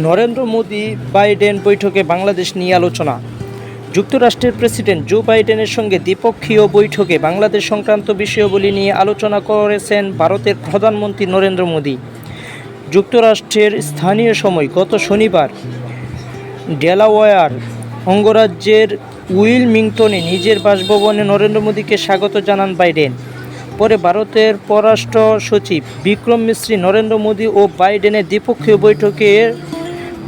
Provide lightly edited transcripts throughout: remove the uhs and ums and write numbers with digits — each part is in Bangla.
নরেন্দ্র মোদি বাইডেন বৈঠকে বাংলাদেশ নিয়ে আলোচনা। যুক্তরাষ্ট্রের প্রেসিডেন্ট জো বাইডেনের সঙ্গে দ্বিপক্ষীয় বৈঠকে বাংলাদেশ সংক্রান্ত বিষয়াবলী নিয়ে আলোচনা করেছেন ভারতের প্রধানমন্ত্রী নরেন্দ্র মোদি। যুক্তরাষ্ট্রের স্থানীয় সময় গত শনিবার ডেলাওয়্যার অঙ্গরাজ্যের উইলমিংটনে নিজের বাসভবনে নরেন্দ্র মোদিকে স্বাগত জানান বাইডেন। পরে ভারতের পররাষ্ট্র সচিব বিক্রম মিশ্রি নরেন্দ্র মোদি ও বাইডেনের দ্বিপক্ষীয় বৈঠকে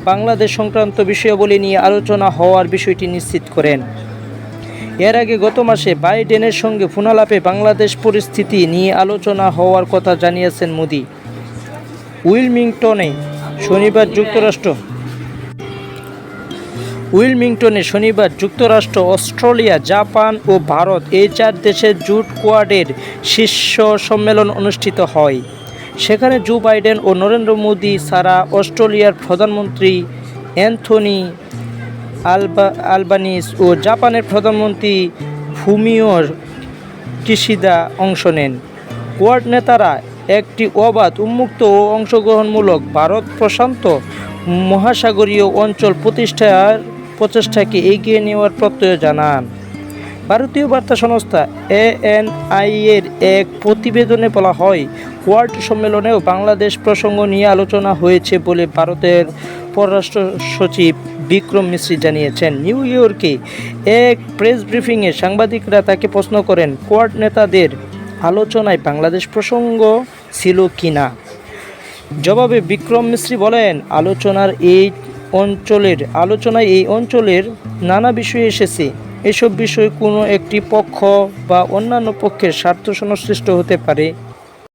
বাংলাদেশ সংক্রান্ত বিষয়াবলী নিয়ে আলোচনা হওয়ার বিষয়টি নিশ্চিত করেন। এর আগে গত মাসে বাইডেনের সঙ্গে ফোনালাপে বাংলাদেশ পরিস্থিতি নিয়ে আলোচনা হওয়ার কথা জানিয়েছেন মোদি। উইলমিংটনে শনিবার যুক্তরাষ্ট্র, অস্ট্রেলিয়া, জাপান ও ভারত এই 4 দেশের জোট কোয়াডের শীর্ষ সম্মেলন অনুষ্ঠিত হয়। সেখানে জো বাইডেন ও নরেন্দ্র মোদি ছাড়া অস্ট্রেলিয়ার প্রধানমন্ত্রী অ্যান্থনি আলবানিজ ও জাপানের প্রধানমন্ত্রী ফুমিও কিশিদা অংশ নেন। কোয়াড নেতারা একটি অবাধ, উন্মুক্ত ও অংশগ্রহণমূলক ভারত প্রশান্ত মহাসাগরীয় অঞ্চল প্রতিষ্ঠার প্রচেষ্টাকে এগিয়ে নেওয়ার প্রত্যয় জানান। ভারতীয় বার্তা সংস্থা ANI-এর এক প্রতিবেদনে বলা হয়, কোয়াড সম্মেলনেও বাংলাদেশ প্রসঙ্গ নিয়ে আলোচনা হয়েছে বলে ভারতের পররাষ্ট্র সচিব বিক্রম মিশ্রি জানিয়েছেন। নিউ ইয়র্কে এক প্রেস ব্রিফিংয়ে সাংবাদিকরা তাকে প্রশ্ন করেন, কোয়াড নেতাদের আলোচনায় বাংলাদেশ প্রসঙ্গ ছিল কিনা। জবাবে বিক্রম মিশ্রি বলেন, আলোচনায় এই অঞ্চলের নানা বিষয় এসেছে। এসব বিষয় কোনো একটি পক্ষ বা অন্যান্য পক্ষের স্বার্থ সংশ্লিষ্ট হতে পারে।